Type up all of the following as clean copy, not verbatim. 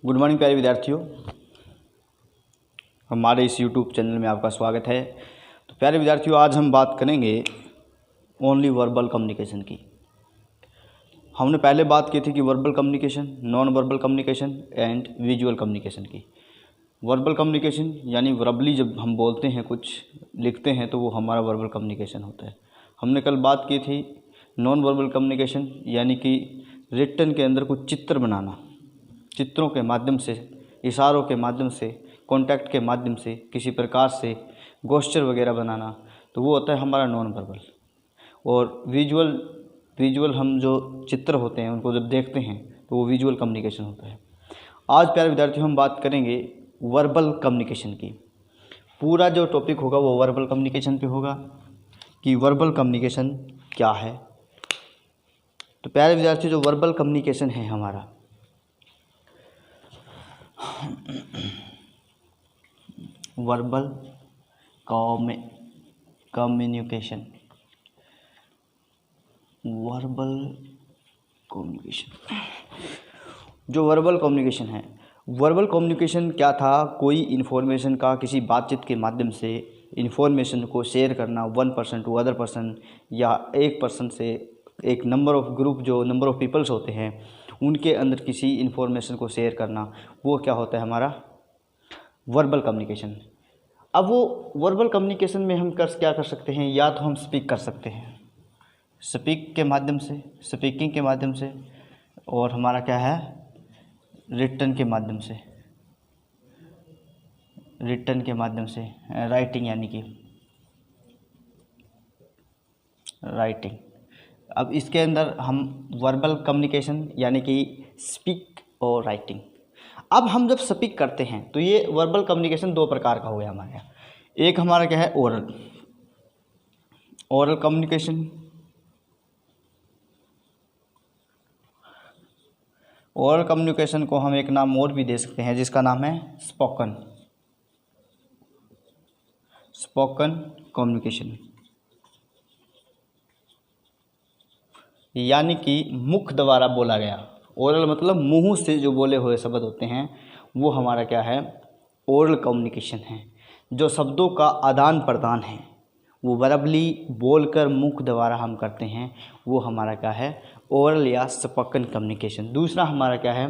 Good morning प्यारे विद्यार्थियों, हमारे इस यूट्यूब चैनल में आपका स्वागत है। तो प्यारे विद्यार्थियों, आज हम बात करेंगे ओनली वर्बल कम्युनिकेशन की। हमने पहले बात की थी कि verbal communication, non verbal communication and visual communication की। वर्बल कम्युनिकेशन यानी वर्बली जब हम बोलते हैं, कुछ लिखते हैं, तो वो हमारा वर्बल कम्युनिकेशन होता है। हमने कल बात की थी नॉन वर्बल कम्युनिकेशन यानी कि रिटन के अंदर कुछ चित्र बनाना, चित्रों के माध्यम से, इशारों के माध्यम से, कॉन्टैक्ट के माध्यम से, किसी प्रकार से गेस्चर वगैरह बनाना, तो वो होता है हमारा नॉन वर्बल। और विजुअल हम जो चित्र होते हैं उनको जब देखते हैं तो वो विजुअल कम्युनिकेशन होता है। आज प्यारे विद्यार्थियों हम बात करेंगे वर्बल कम्युनिकेशन की। पूरा जो टॉपिक होगा वो वर्बल कम्युनिकेशन पे होगा कि वर्बल कम्युनिकेशन क्या है। तो प्यारे विद्यार्थियों, जो वर्बल कम्युनिकेशन है हमारा, वर्बल कम्युनिकेशन जो वर्बल कम्युनिकेशन है, वर्बल कम्युनिकेशन क्या था? कोई इन्फॉर्मेशन का किसी बातचीत के माध्यम से इन्फॉर्मेशन को शेयर करना, one person to other person, या एक पर्सन से एक नंबर ऑफ ग्रुप, जो नंबर ऑफ पीपल्स होते हैं उनके अंदर किसी इन्फॉर्मेशन को शेयर करना, वो क्या होता है? हमारा वर्बल कम्युनिकेशन। अब वो वर्बल कम्युनिकेशन में हम क्या कर सकते हैं? या तो हम स्पीक कर सकते हैं, स्पीकिंग के माध्यम से, और हमारा क्या है? रिटन के माध्यम से, राइटिंग यानी कि राइटिंग। अब इसके अंदर हम वर्बल कम्युनिकेशन यानी कि स्पीक और राइटिंग। अब हम जब स्पीक करते हैं तो ये वर्बल कम्युनिकेशन दो प्रकार का हो गया हमारे यहाँ। एक हमारा क्या है? Oral communication. ओरल कम्युनिकेशन को हम एक नाम और भी दे सकते हैं जिसका नाम है स्पोकन कम्युनिकेशन, यानी कि मुख द्वारा बोला गया। ओरल मतलब मुंह से जो बोले हुए शब्द होते हैं, वो हमारा क्या है? ओरल कम्युनिकेशन है। जो शब्दों का आदान प्रदान है वो वर्बली बोलकर मुख द्वारा हम करते हैं, वो हमारा क्या है? ओरल या स्पोकन कम्युनिकेशन। दूसरा हमारा क्या है?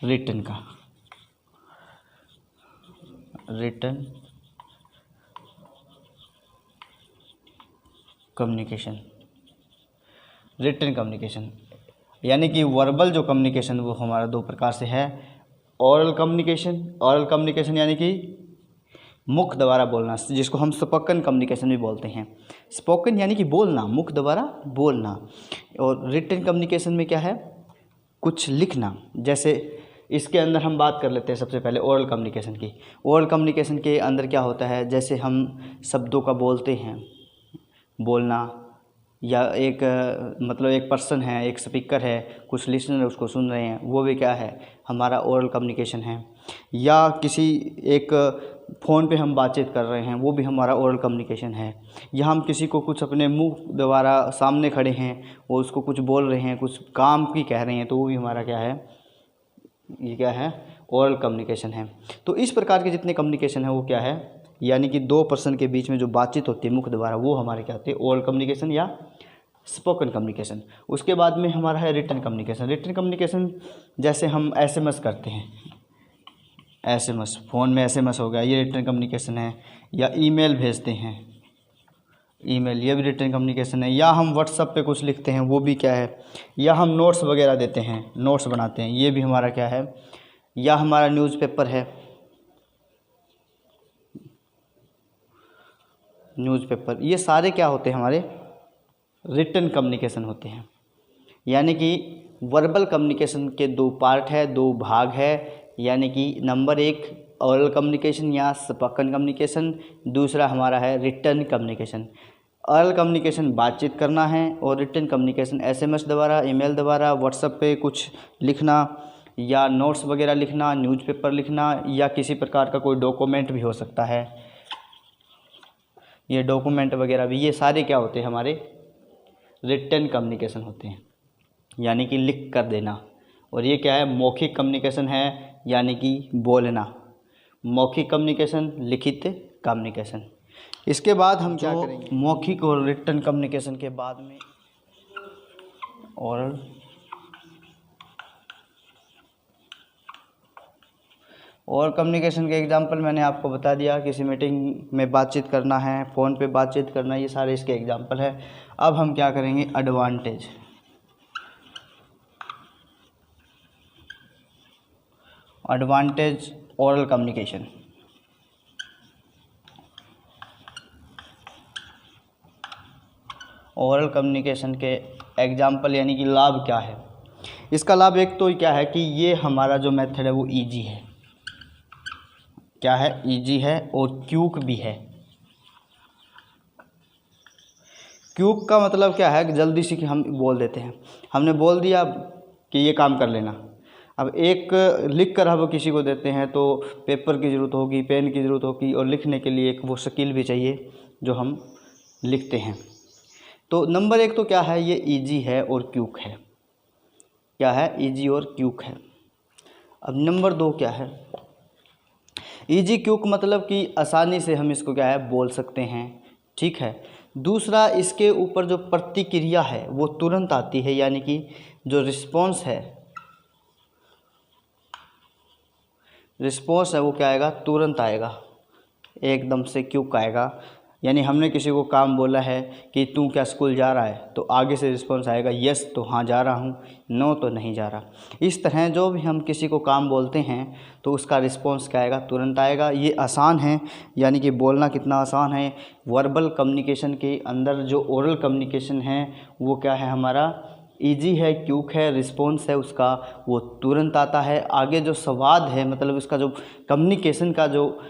रिटन कम्युनिकेशन, यानी कि वर्बल जो कम्युनिकेशन वो हमारा दो प्रकार से है। ओरल कम्युनिकेशन यानी कि मुख द्वारा बोलना, जिसको हम स्पोकन कम्युनिकेशन भी बोलते हैं। स्पोकन यानी कि बोलना, मुख द्वारा बोलना। और रिटन कम्युनिकेशन में क्या है? कुछ लिखना। जैसे इसके अंदर हम बात कर लेते हैं सबसे पहले ओरल कम्युनिकेशन की। ओरल कम्युनिकेशन के अंदर क्या होता है? जैसे हम शब्दों का बोलते हैं, बोलना, या एक मतलब एक पर्सन है, एक स्पीकर है, कुछ लिसनर उसको सुन रहे हैं, वो भी क्या है? हमारा ओरल कम्युनिकेशन है। या किसी एक फ़ोन पे हम बातचीत कर रहे हैं, वो भी हमारा ओरल कम्युनिकेशन है। या हम किसी को कुछ अपने मुंह द्वारा सामने खड़े हैं, वो उसको कुछ बोल रहे हैं, कुछ काम की कह रहे हैं, तो वो भी हमारा क्या है? ये क्या है? ओरल कम्युनिकेशन है। तो इस प्रकार के जितने कम्युनिकेशन है वो क्या है? यानी कि दो पर्सन के बीच में जो बातचीत होती है मुख द्वारा, वो हमारे क्या होते हैं? ओरल कम्युनिकेशन या स्पोकन कम्युनिकेशन। उसके बाद में हमारा है रिटन कम्युनिकेशन। जैसे हम एसएमएस करते हैं, एसएमएस, फ़ोन में एसएमएस हो गया, ये रिटन कम्युनिकेशन है। या ईमेल भेजते हैं, ईमेल, ये भी रिटन कम्युनिकेशन है। या हम व्हाट्सएप पे कुछ लिखते हैं, वो भी क्या है? या हम नोट्स वगैरह देते हैं, नोट्स बनाते हैं, ये भी हमारा क्या है? या हमारा न्यूज़पेपर है, ये सारे क्या होते हैं? हमारे रिटन कम्युनिकेशन होते हैं। यानी कि वर्बल कम्युनिकेशन के दो पार्ट है, दो भाग है। यानी कि नंबर एक ओरल कम्युनिकेशन या स्पोकन कम्युनिकेशन, दूसरा हमारा है रिटन कम्युनिकेशन। ओरल कम्युनिकेशन बातचीत करना है, और रिटन कम्युनिकेशन एसएमएस द्वारा, ईमेल द्वारा, व्हाट्सएप पे कुछ लिखना, या नोट्स वगैरह लिखना, न्यूज़पेपर लिखना, या किसी प्रकार का कोई डॉक्यूमेंट भी हो सकता है, ये डॉक्यूमेंट वगैरह भी, ये सारे क्या होते हैं? हमारे रिटन कम्युनिकेशन होते हैं, यानी कि लिख कर देना। और ये क्या है? मौखिक कम्युनिकेशन है, यानी कि बोलना, मौखिक कम्युनिकेशन, लिखित कम्युनिकेशन। इसके बाद हम क्या करेंगे, मौखिक और रिटन कम्युनिकेशन के बाद में ओरल और कम्युनिकेशन के एग्जांपल मैंने आपको बता दिया। किसी मीटिंग में बातचीत करना है, फ़ोन पे बातचीत करना, ये सारे इसके एग्जांपल है। अब हम क्या करेंगे, advantage. Advantage oral communication. Oral communication के एग्जांपल यानी कि लाभ क्या है। इसका लाभ एक तो क्या है कि ये हमारा जो मेथड है वो इजी है। क्या है, इजी है और क्यूक भी है। क्यूक का मतलब क्या है कि जल्दी से कि हम बोल देते हैं, हमने बोल दिया कि ये काम कर लेना। अब एक लिख कर हम किसी को देते हैं तो पेपर की ज़रूरत होगी, पेन की ज़रूरत होगी, और लिखने के लिए एक वो स्किल भी चाहिए जो हम लिखते हैं। तो नंबर एक तो क्या है, ये इजी है और क्यूक है। क्या है, इजी और क्यूक है। अब नंबर दो क्या है, इजी क्यूक मतलब कि आसानी से हम इसको क्या है बोल सकते हैं, ठीक है। दूसरा, इसके ऊपर जो प्रतिक्रिया है वो तुरंत आती है, यानी कि जो रिस्पॉन्स है वो क्या आएगा, तुरंत आएगा, एकदम से क्यूक आएगा। यानी हमने किसी को काम बोला है कि तू क्या स्कूल जा रहा है, तो आगे से रिस्पॉन्स आएगा यस तो हाँ जा रहा हूँ, नो तो नहीं जा रहा। इस तरह जो भी हम किसी को काम बोलते हैं तो उसका रिस्पॉन्स क्या आएगा, तुरंत आएगा। ये आसान है, यानी कि बोलना कितना आसान है। वर्बल कम्युनिकेशन के अंदर जो ओरल कम्युनिकेशन है वो क्या है हमारा, इजी है, क्यूक है, रिस्पॉन्स है उसका वो तुरंत आता है। आगे जो संवाद है मतलब इसका जो कम्युनिकेशन का जो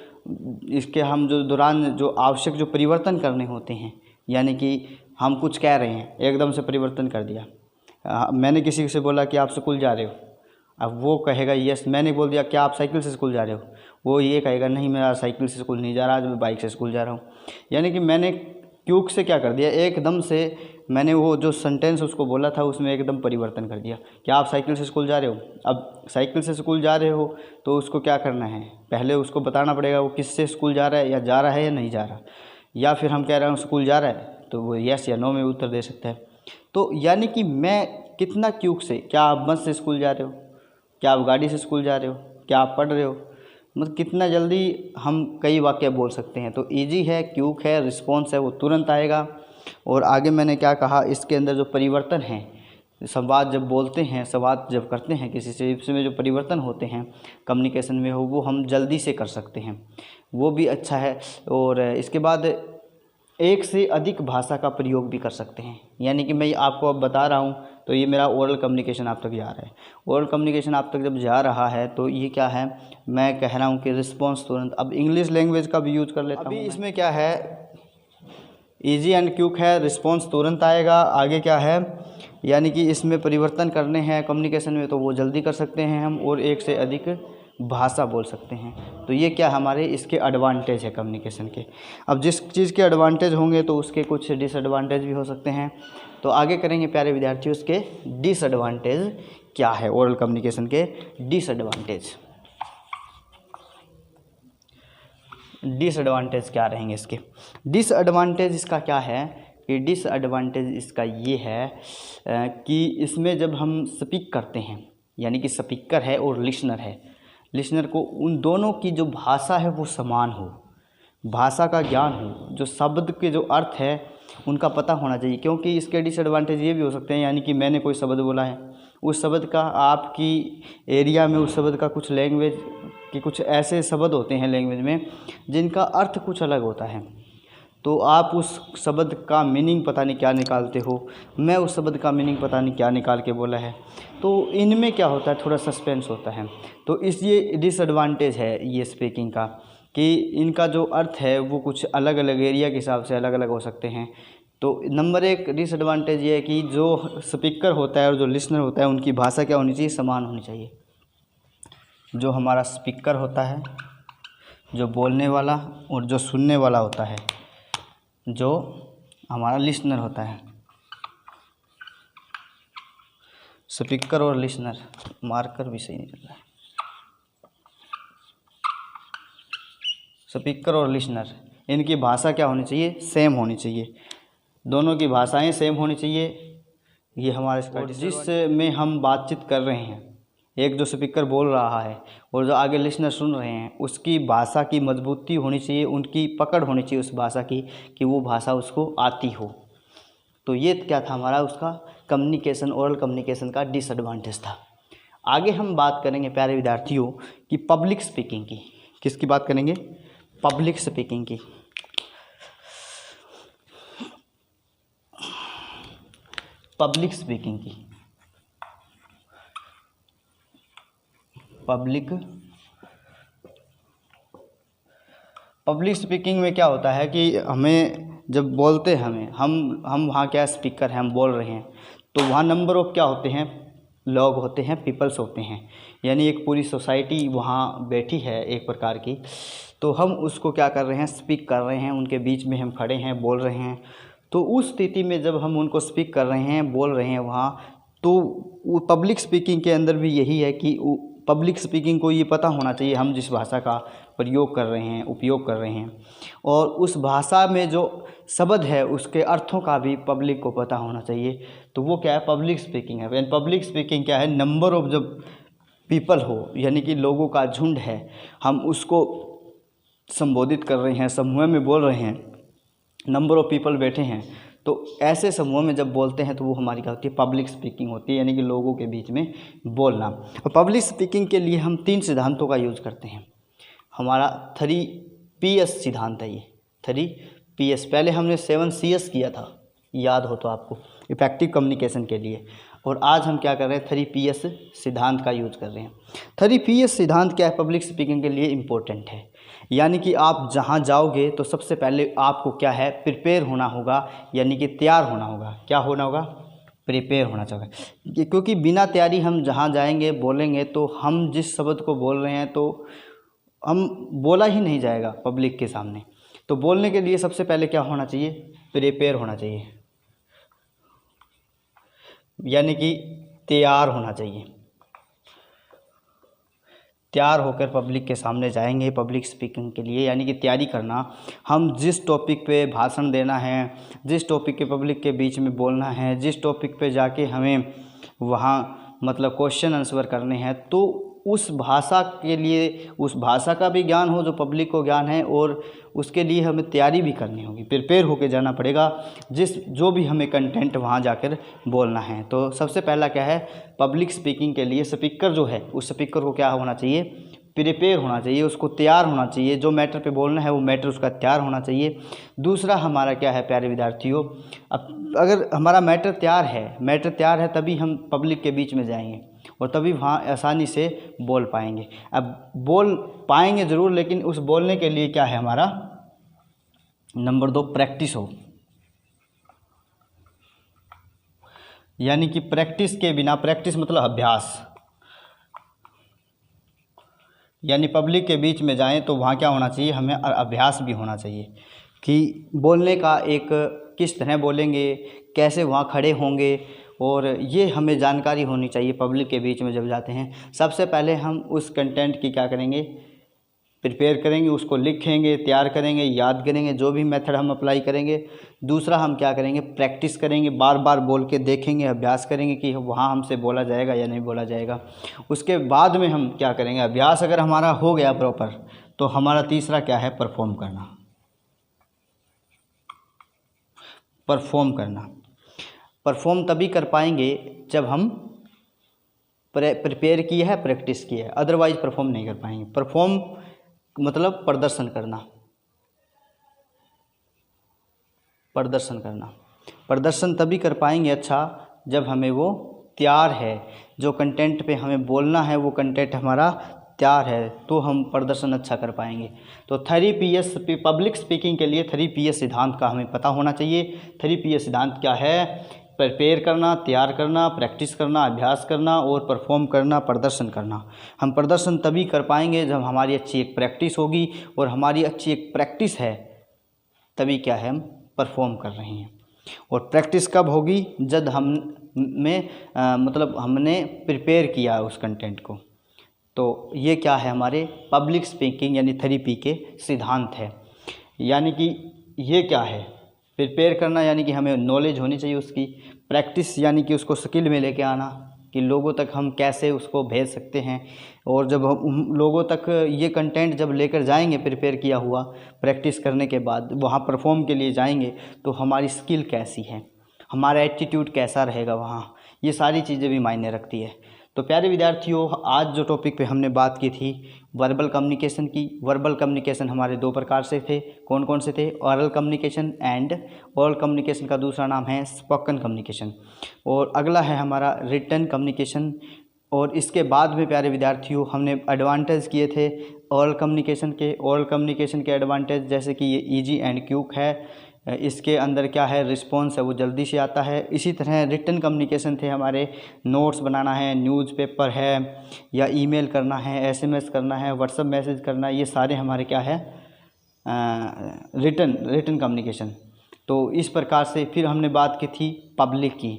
इसके हम जो दौरान जो आवश्यक जो परिवर्तन करने होते हैं, यानी कि हम कुछ कह रहे हैं एकदम से परिवर्तन कर दिया। मैंने किसी से बोला कि आप स्कूल जा रहे हो, अब वो कहेगा यस। मैंने बोल दिया क्या आप साइकिल से स्कूल जा रहे हो, वो ये कहेगा नहीं मैं साइकिल से स्कूल नहीं जा रहा, आज मैं बाइक से स्कूल जा रहा हूँ। यानी कि मैंने क्यूक से क्या कर दिया, एकदम से मैंने वो जो सेंटेंस उसको बोला था उसमें एकदम परिवर्तन कर दिया। क्या आप साइकिल से स्कूल जा रहे हो, अब साइकिल से स्कूल जा रहे हो तो उसको क्या करना है, पहले उसको बताना पड़ेगा वो किससे स्कूल जा रहा है, या जा रहा है या नहीं जा रहा। या फिर हम कह रहे हैं स्कूल जा रहा है तो वो यस या नो में उत्तर दे सकता है। तो यानी कि मैं कितना क्यूक से, क्या आप बस से स्कूल जा रहे हो, क्या आप गाड़ी से स्कूल जा रहे हो, क्या आप पढ़ रहे हो, मतलब कितना जल्दी हम कई वाक्य बोल सकते हैं। तो इजी है, क्यूक है, रिस्पॉन्स है वो तुरंत आएगा। और आगे मैंने क्या कहा, इसके अंदर जो परिवर्तन है, संवाद जब बोलते हैं, संवाद जब करते हैं किसी से, इसमें जो परिवर्तन होते हैं कम्युनिकेशन में हो वो हम जल्दी से कर सकते हैं, वो भी अच्छा है। और इसके बाद एक से अधिक भाषा का प्रयोग भी कर सकते हैं। यानी कि मैं आपको अब बता रहा हूँ तो ये मेरा ओरल कम्युनिकेशन आप तक जा रहा है। ओरल कम्युनिकेशन आप तक जब जा रहा है तो ये क्या है, मैं कह रहा हूँ कि रिस्पॉन्स तुरंत। अब इंग्लिश लैंग्वेज का भी यूज कर लेता हूँ। अभी इसमें क्या है, इजी एंड क्यूक है, रिस्पॉन्स तुरंत आएगा। आगे क्या है, यानी कि इसमें परिवर्तन करने हैं कम्युनिकेशन में तो वो जल्दी कर सकते हैं हम, और एक से अधिक भाषा बोल सकते हैं। तो ये क्या हमारे इसके एडवांटेज है कम्युनिकेशन के। अब जिस चीज़ के एडवांटेज होंगे तो उसके कुछ डिसएडवांटेज भी हो सकते हैं। तो आगे करेंगे प्यारे विद्यार्थियों, उसके डिसएडवांटेज क्या है, ओरल कम्युनिकेशन के डिसएडवांटेज। डिसएडवांटेज क्या रहेंगे इसके, डिसएडवांटेज इसका क्या है कि डिसएडवांटेज इसका ये है कि इसमें जब हम स्पीक करते हैं, यानी कि स्पीकर है और लिसनर है, लिसनर को उन दोनों की जो भाषा है वो समान हो, भाषा का ज्ञान हो, जो शब्द के जो अर्थ है उनका पता होना चाहिए। क्योंकि इसके डिसएडवांटेज ये भी हो सकते हैं, यानी कि मैंने कोई शब्द बोला है, उस शब्द का आपकी एरिया में उस शब्द का कुछ लैंग्वेज कि कुछ ऐसे शब्द होते हैं लैंग्वेज में जिनका अर्थ कुछ अलग होता है, तो आप उस शब्द का मीनिंग पता नहीं क्या निकालते हो, मैं उस शब्द का मीनिंग पता नहीं क्या निकाल के बोला है। तो इनमें क्या होता है, थोड़ा सस्पेंस होता है। तो इसलिए डिसएडवांटेज है ये स्पीकिंग का कि इनका जो अर्थ है वो कुछ अलग अलग एरिया के हिसाब से अलग अलग हो सकते हैं। तो नंबर एक डिसएडवांटेज ये है कि जो स्पीकर होता है और जो लिसनर होता है उनकी भाषा क्या होनी चाहिए, समान होनी चाहिए। जो हमारा स्पीकर होता है, जो बोलने वाला, और जो सुनने वाला होता है, जो हमारा लिसनर होता है। स्पीकर और लिसनर, मार्कर भी सही नहीं चल रहा है। स्पीकर और लिसनर, इनकी भाषा क्या होनी चाहिए, सेम होनी चाहिए, दोनों की भाषाएं सेम होनी चाहिए। ये हमारे जिस में हम बातचीत कर रहे हैं, एक जो स्पीकर बोल रहा है और जो आगे लिसनर सुन रहे हैं, उसकी भाषा की मजबूती होनी चाहिए, उनकी पकड़ होनी चाहिए उस भाषा की कि वो भाषा उसको आती हो। तो ये क्या था हमारा उसका कम्युनिकेशन, ओरल कम्युनिकेशन का डिसएडवांटेज था। आगे हम बात करेंगे प्यारे विद्यार्थियों कि पब्लिक स्पीकिंग की। किसकी बात करेंगे, पब्लिक स्पीकिंग की। पब्लिक स्पीकिंग की, पब्लिक स्पीकिंग में क्या होता है कि हमें जब बोलते हैं हम वहाँ क्या स्पीकर हैं, हम बोल रहे हैं, तो वहाँ नंबर ऑफ क्या होते हैं, लोग होते हैं, पीपल्स होते हैं, यानी एक पूरी सोसाइटी वहाँ बैठी है एक प्रकार की। तो हम उसको क्या कर रहे हैं, स्पीक कर रहे हैं, उनके बीच में हम खड़े हैं, बोल रहे हैं। तो उस स्थिति में जब हम उनको स्पीक कर रहे हैं, बोल रहे हैं वहाँ, तो वो पब्लिक स्पीकिंग के अंदर भी यही है कि पब्लिक स्पीकिंग को ये पता होना चाहिए हम जिस भाषा का प्रयोग कर रहे हैं, उपयोग कर रहे हैं, और उस भाषा में जो शब्द है उसके अर्थों का भी पब्लिक को पता होना चाहिए। तो वो क्या है, पब्लिक स्पीकिंग है। यानी पब्लिक स्पीकिंग क्या है, नंबर ऑफ जब पीपल हो, यानी कि लोगों का झुंड है, हम उसको संबोधित कर रहे हैं, समूह में बोल रहे हैं, नंबर ऑफ पीपल बैठे हैं, तो ऐसे समूह में जब बोलते हैं तो वो हमारी क्या होती है, पब्लिक स्पीकिंग होती है, यानी कि लोगों के बीच में बोलना। और पब्लिक स्पीकिंग के लिए हम 3 सिद्धांतों का यूज़ करते हैं। हमारा 3PS सिद्धांत है ये, 3PS। पहले हमने 7CS किया था, याद हो तो आपको, इफेक्टिव कम्युनिकेशन के लिए। और आज हम क्या कर रहे हैं, 3PS सिद्धांत का यूज़ कर रहे हैं। 3PS सिद्धांत क्या है, पब्लिक स्पीकिंग के लिए इम्पोर्टेंट है। यानी कि आप जहाँ जाओगे तो सबसे पहले आपको क्या है, प्रिपेयर होना होगा, यानी कि तैयार होना होगा। क्या होना होगा, प्रिपेयर होना चाहिए, क्योंकि बिना तैयारी हम जहाँ जाएंगे, बोलेंगे, तो हम जिस शब्द को बोल रहे हैं तो हम बोला ही नहीं जाएगा पब्लिक के सामने। तो बोलने के लिए सबसे पहले क्या होना चाहिए, प्रिपेयर होना चाहिए, यानी कि तैयार होना चाहिए। तैयार होकर पब्लिक के सामने जाएंगे पब्लिक स्पीकिंग के लिए, यानी कि तैयारी करना। हम जिस टॉपिक पे भाषण देना है, जिस टॉपिक के पब्लिक के बीच में बोलना है, जिस टॉपिक पे जाके हमें वहाँ मतलब क्वेश्चन आंसर करने हैं, तो उस भाषा के लिए, उस भाषा का भी ज्ञान हो जो पब्लिक को ज्ञान है, और उसके लिए हमें तैयारी भी करनी होगी, प्रिपेयर होकर जाना पड़ेगा जो भी हमें कंटेंट वहाँ जाकर बोलना है। तो सबसे पहला क्या है, पब्लिक स्पीकिंग के लिए स्पीकर जो है, उस स्पीकर को क्या होना चाहिए, प्रिपेयर होना चाहिए, उसको तैयार होना चाहिए। जो मैटर पे बोलना है वो मैटर उसका तैयार होना चाहिए। दूसरा हमारा क्या है प्यारे विद्यार्थियों, अब अगर हमारा मैटर तैयार है तभी हम पब्लिक के बीच में जाएंगे और तभी वहाँ आसानी से बोल पाएंगे। अब बोल पाएंगे ज़रूर, लेकिन उस बोलने के लिए क्या है हमारा, नंबर 2 प्रैक्टिस हो। यानी कि प्रैक्टिस के बिना, प्रैक्टिस मतलब अभ्यास, यानी पब्लिक के बीच में जाएं तो वहाँ क्या होना चाहिए, हमें अभ्यास भी होना चाहिए कि बोलने का, एक किस तरह बोलेंगे, कैसे वहाँ खड़े होंगे, और ये हमें जानकारी होनी चाहिए पब्लिक के बीच में जब जाते हैं। सबसे पहले हम उस कंटेंट की क्या करेंगे, प्रिपेयर करेंगे, उसको लिखेंगे, तैयार करेंगे, याद करेंगे, जो भी मेथड हम अप्लाई करेंगे। दूसरा हम क्या करेंगे, प्रैक्टिस करेंगे, बार बार बोल के देखेंगे, अभ्यास करेंगे कि वहाँ हमसे बोला जाएगा या नहीं बोला जाएगा। उसके बाद में हम क्या करेंगे, अभ्यास अगर हमारा हो गया प्रॉपर, तो हमारा तीसरा क्या है, परफॉर्म करना। परफॉर्म तभी कर पाएंगे जब हम प्रिपेयर किया है, प्रैक्टिस की है, अदरवाइज परफॉर्म नहीं कर पाएंगे। परफॉर्म मतलब प्रदर्शन करना, प्रदर्शन तभी कर पाएंगे अच्छा जब हमें वो तैयार है, जो कंटेंट पे हमें बोलना है वो कंटेंट हमारा तैयार है, तो हम प्रदर्शन अच्छा कर पाएंगे। तो 3PS पब्लिक स्पीकिंग के लिए 3PS सिद्धांत का हमें पता होना चाहिए। 3PS सिद्धांत क्या है, प्रिपेयर करना, तैयार करना, प्रैक्टिस करना, अभ्यास करना और परफॉर्म करना, प्रदर्शन करना। हम प्रदर्शन तभी कर पाएंगे जब हमारी अच्छी एक प्रैक्टिस होगी, और हमारी अच्छी एक प्रैक्टिस है तभी क्या है, हम परफॉर्म कर रहे हैं। और प्रैक्टिस कब होगी, जब हमने प्रिपेयर किया उस कंटेंट को। तो ये क्या है, हमारे पब्लिक स्पीकिंग यानी 3P के सिद्धांत है। यानी कि ये क्या है, प्रिपेयर करना यानी कि हमें नॉलेज होनी चाहिए उसकी, प्रैक्टिस यानी कि उसको स्किल में लेके आना कि लोगों तक हम कैसे उसको भेज सकते हैं, और जब हम लोगों तक ये कंटेंट जब लेकर जाएंगे प्रिपेयर किया हुआ, प्रैक्टिस करने के बाद वहाँ परफॉर्म के लिए जाएंगे तो हमारी स्किल कैसी है, हमारा एटीट्यूड कैसा रहेगा वहाँ, ये सारी चीज़ें भी मायने रखती है। तो प्यारे विद्यार्थियों, आज जो टॉपिक पे हमने बात की थी वर्बल कम्युनिकेशन की। वर्बल कम्युनिकेशन हमारे दो प्रकार से थे, कौन कौन से थे, oral communication and oral communication का दूसरा नाम है स्पोकन कम्युनिकेशन, और अगला है हमारा रिटन कम्युनिकेशन। और इसके बाद में प्यारे विद्यार्थियों हमने एडवांटेज किए थे ओरल कम्युनिकेशन के। ओरल कम्युनिकेशन के एडवांटेज जैसे कि ये ईजी एंड क्विक है, इसके अंदर क्या है, रिस्पॉन्स है वो जल्दी से आता है। इसी तरह रिटन कम्युनिकेशन थे हमारे, नोट्स बनाना है, न्यूज़पेपर है, या ईमेल करना है, एसएमएस करना है, व्हाट्सएप मैसेज करना है, ये सारे हमारे क्या है, रिटन कम्युनिकेशन। तो इस प्रकार से फिर हमने बात की थी पब्लिक की,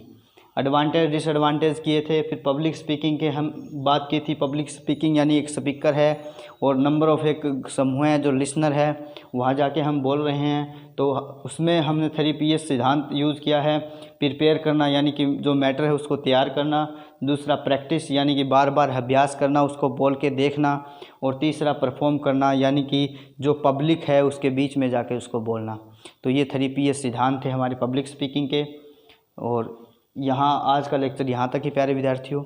एडवांटेज डिसएडवांटेज किए थे। फिर पब्लिक स्पीकिंग के हम बात की थी। पब्लिक स्पीकिंग यानी एक स्पीकर है और नंबर ऑफ़ एक समूह है जो लिसनर है, वहाँ जाके हम बोल रहे हैं, तो उसमें हमने 3PS सिद्धांत यूज़ किया है। प्रिपेयर करना यानी कि जो मैटर है उसको तैयार करना, दूसरा प्रैक्टिस यानी कि बार बार अभ्यास करना, उसको बोल के देखना, और तीसरा परफॉर्म करना यानी कि जो पब्लिक है उसके बीच में जाके उसको बोलना। तो ये 3PS सिद्धांत थे हमारे पब्लिक स्पीकिंग के। और यहाँ आज का लेक्चर यहाँ तक ही प्यारे विद्यार्थियों।